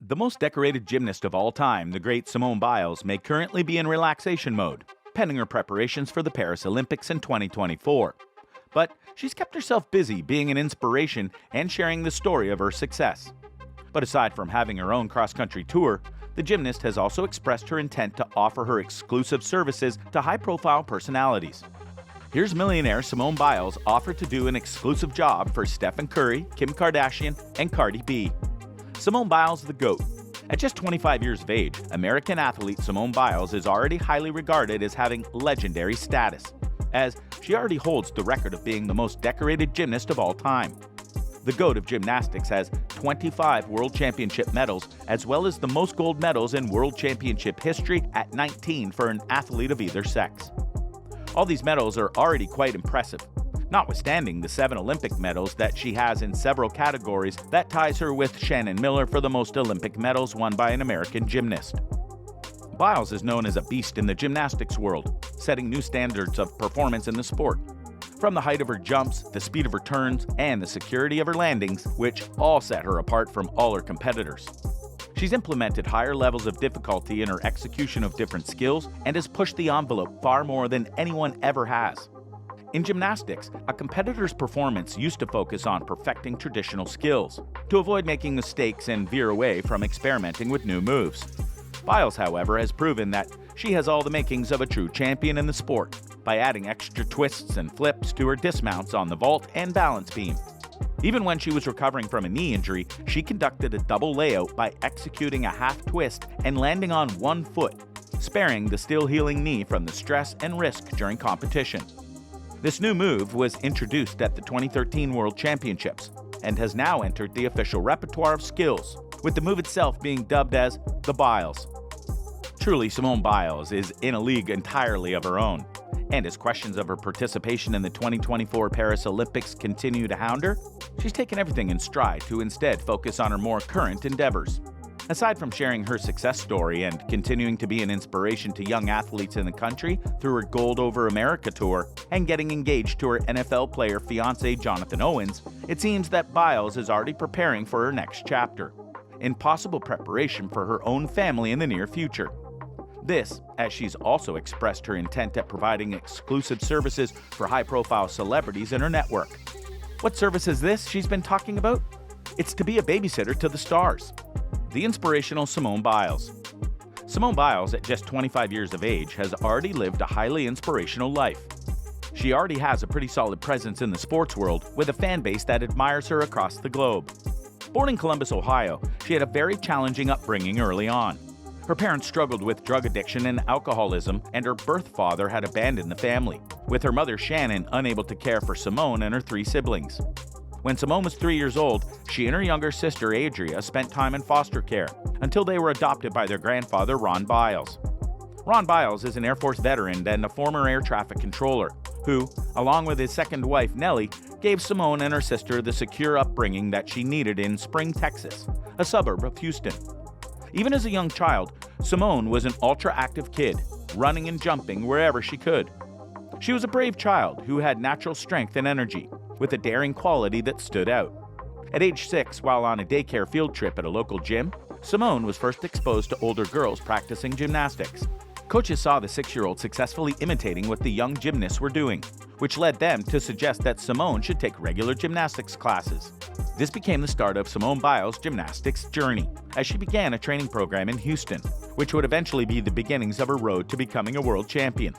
The most decorated gymnast of all time, the great Simone Biles, may currently be in relaxation mode, pending her preparations for the Paris Olympics in 2024. But she's kept herself busy being an inspiration and sharing the story of her success. But aside from having her own cross-country tour, the gymnast has also expressed her intent to offer her exclusive services to high-profile personalities. Here's millionaire Simone Biles offered to do an exclusive job for Stephen Curry, Kim Kardashian, and Cardi B. Simone Biles, the GOAT. At just 25 years of age, American athlete Simone Biles is already highly regarded as having legendary status, as she already holds the record of being the most decorated gymnast of all time. The GOAT of gymnastics has 25 World Championship medals, as well as the most gold medals in World Championship history at 19 for an athlete of either sex. All these medals are already quite impressive, notwithstanding the 7 Olympic medals that she has in several categories that ties her with Shannon Miller for the most Olympic medals won by an American gymnast. Biles is known as a beast in the gymnastics world, setting new standards of performance in the sport. From the height of her jumps, the speed of her turns, and the security of her landings, which all set her apart from all her competitors. She's implemented higher levels of difficulty in her execution of different skills and has pushed the envelope far more than anyone ever has. In gymnastics, a competitor's performance used to focus on perfecting traditional skills, to avoid making mistakes and veer away from experimenting with new moves. Biles, however, has proven that she has all the makings of a true champion in the sport, by adding extra twists and flips to her dismounts on the vault and balance beam. Even when she was recovering from a knee injury, she conducted a double layout by executing a half twist and landing on one foot, sparing the still healing knee from the stress and risk during competition. This new move was introduced at the 2013 World Championships and has now entered the official repertoire of skills, with the move itself being dubbed as the Biles. Truly, Simone Biles is in a league entirely of her own, and as questions of her participation in the 2024 Paris Olympics continue to hound her, she's taken everything in stride to instead focus on her more current endeavors. Aside from sharing her success story and continuing to be an inspiration to young athletes in the country through her Gold Over America tour and getting engaged to her NFL player fiancé Jonathan Owens, it seems that Biles is already preparing for her next chapter, in possible preparation for her own family in the near future. This, as she's also expressed her intent at providing exclusive services for high-profile celebrities in her network. What service is this she's been talking about? It's to be a babysitter to the stars. The inspirational Simone Biles. Simone Biles, at just 25 years of age, has already lived a highly inspirational life. She already has a pretty solid presence in the sports world, with a fan base that admires her across the globe. Born in Columbus, Ohio, she had a very challenging upbringing early on. Her parents struggled with drug addiction and alcoholism, and her birth father had abandoned the family, with her mother Shannon unable to care for Simone and her 3 siblings. When Simone was 3 years old, she and her younger sister Adria spent time in foster care until they were adopted by their grandfather Ron Biles. Ron Biles is an Air Force veteran and a former air traffic controller who, along with his second wife Nellie, gave Simone and her sister the secure upbringing that she needed in Spring, Texas, a suburb of Houston. Even as a young child, Simone was an ultra-active kid, running and jumping wherever she could. She was a brave child who had natural strength and energy, with a daring quality that stood out. At age 6, while on a daycare field trip at a local gym, Simone was first exposed to older girls practicing gymnastics. Coaches saw the 6-year-old successfully imitating what the young gymnasts were doing, which led them to suggest that Simone should take regular gymnastics classes. This became the start of Simone Biles' gymnastics journey, as she began a training program in Houston, which would eventually be the beginnings of her road to becoming a world champion.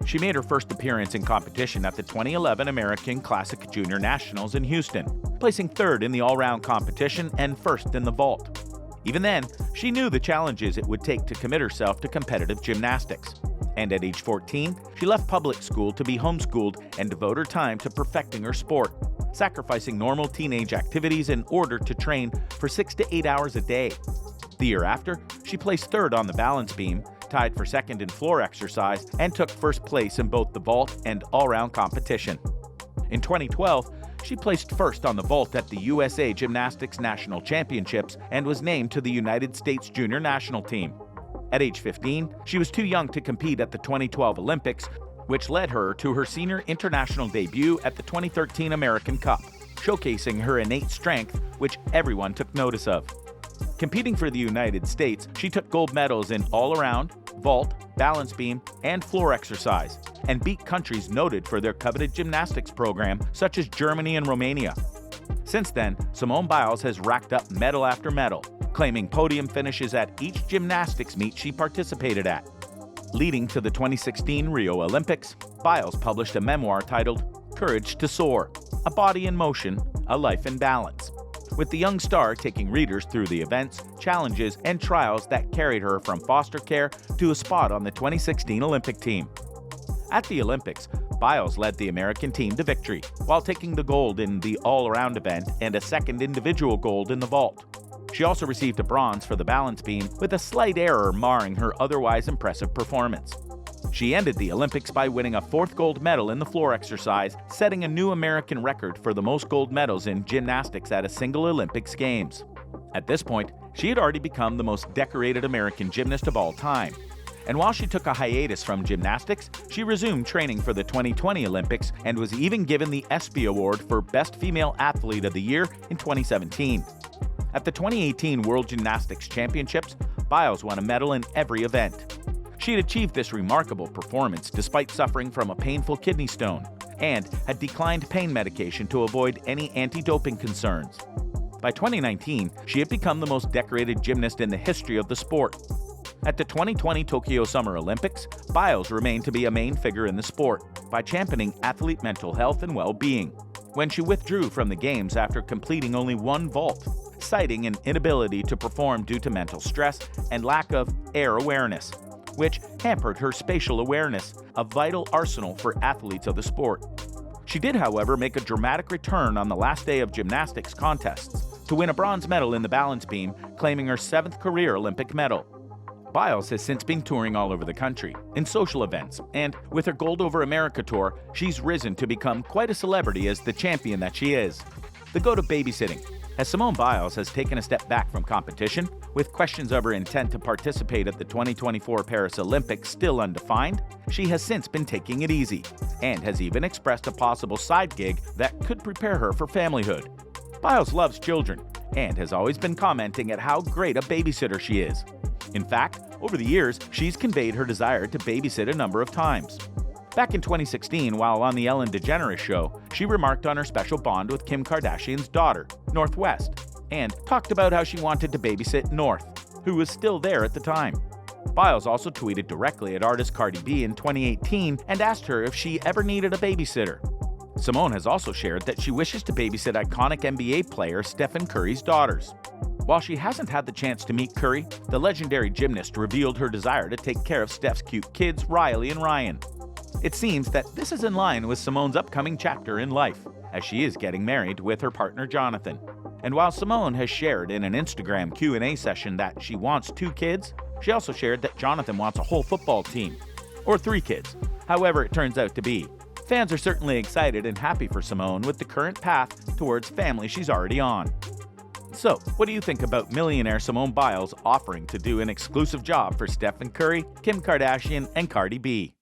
She made her first appearance in competition at the 2011 American Classic Junior Nationals in Houston, placing 3rd in the all-round competition and 1st in the vault. Even then, she knew the challenges it would take to commit herself to competitive gymnastics. And at age 14, she left public school to be homeschooled and devote her time to perfecting her sport, sacrificing normal teenage activities in order to train for 6 to 8 hours a day. The year after, she placed 3rd on the balance beam, tied for 2nd in floor exercise, and took 1st place in both the vault and all-round competition. In 2012, she placed 1st on the vault at the USA Gymnastics National Championships and was named to the United States Junior National Team. At age 15, she was too young to compete at the 2012 Olympics, which led her to her senior international debut at the 2013 American Cup, showcasing her innate strength, which everyone took notice of. Competing for the United States, she took gold medals in all-around, vault, balance beam, and floor exercise, and beat countries noted for their coveted gymnastics program, such as Germany and Romania. Since then, Simone Biles has racked up medal after medal, claiming podium finishes at each gymnastics meet she participated at. Leading to the 2016 Rio Olympics, Biles published a memoir titled Courage to Soar: A Body in Motion, A Life in Balance, with the young star taking readers through the events, challenges, and trials that carried her from foster care to a spot on the 2016 Olympic team. At the Olympics, Biles led the American team to victory, while taking the gold in the all-around event and a second individual gold in the vault. She also received a bronze for the balance beam, with a slight error marring her otherwise impressive performance. She ended the Olympics by winning a fourth gold medal in the floor exercise, setting a new American record for the most gold medals in gymnastics at a single Olympics Games. At this point, she had already become the most decorated American gymnast of all time. And while she took a hiatus from gymnastics, she resumed training for the 2020 Olympics and was even given the ESPY Award for Best Female Athlete of the Year in 2017. At the 2018 World Gymnastics Championships, Biles won a medal in every event. She had achieved this remarkable performance despite suffering from a painful kidney stone and had declined pain medication to avoid any anti-doping concerns. By 2019, she had become the most decorated gymnast in the history of the sport. At the 2020 Tokyo Summer Olympics, Biles remained to be a main figure in the sport by championing athlete mental health and well-being, when she withdrew from the Games after completing only one vault, citing an inability to perform due to mental stress and lack of air awareness, which hampered her spatial awareness, a vital arsenal for athletes of the sport. She did, however, make a dramatic return on the last day of gymnastics contests to win a bronze medal in the balance beam, claiming her 7th career Olympic medal. Biles has since been touring all over the country, in social events, and with her Gold Over America tour, she's risen to become quite a celebrity as the champion that she is. The go to babysitting, as Simone Biles has taken a step back from competition, with questions of her intent to participate at the 2024 Paris Olympics still undefined, she has since been taking it easy, and has even expressed a possible side gig that could prepare her for familyhood. Biles loves children, and has always been commenting at how great a babysitter she is. In fact, over the years, she's conveyed her desire to babysit a number of times. Back in 2016, while on the Ellen DeGeneres show, she remarked on her special bond with Kim Kardashian's daughter, Northwest, and talked about how she wanted to babysit North, who was still there at the time. Biles also tweeted directly at artist Cardi B in 2018 and asked her if she ever needed a babysitter. Simone has also shared that she wishes to babysit iconic NBA player Stephen Curry's daughters. While she hasn't had the chance to meet Curry, the legendary gymnast revealed her desire to take care of Steph's cute kids, Riley and Ryan. It seems that this is in line with Simone's upcoming chapter in life, as she is getting married with her partner Jonathan. And while Simone has shared in an Instagram Q&A session that she wants 2 kids, she also shared that Jonathan wants a whole football team, or 3 kids, however it turns out to be. Fans are certainly excited and happy for Simone with the current path towards family she's already on. So, what do you think about millionaire Simone Biles offering to do an exclusive job for Stephen Curry, Kim Kardashian, and Cardi B?